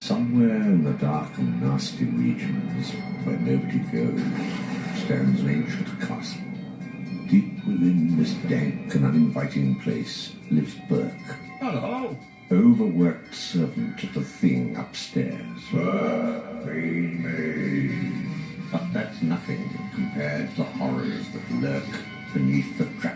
Somewhere in the dark and nasty regions where nobody goes stands an ancient castle. Deep within this dank and uninviting place lives Burke. Hello. Overworked servant to the thing upstairs. Feed me. But that's nothing compared to the horrors that lurk beneath the trap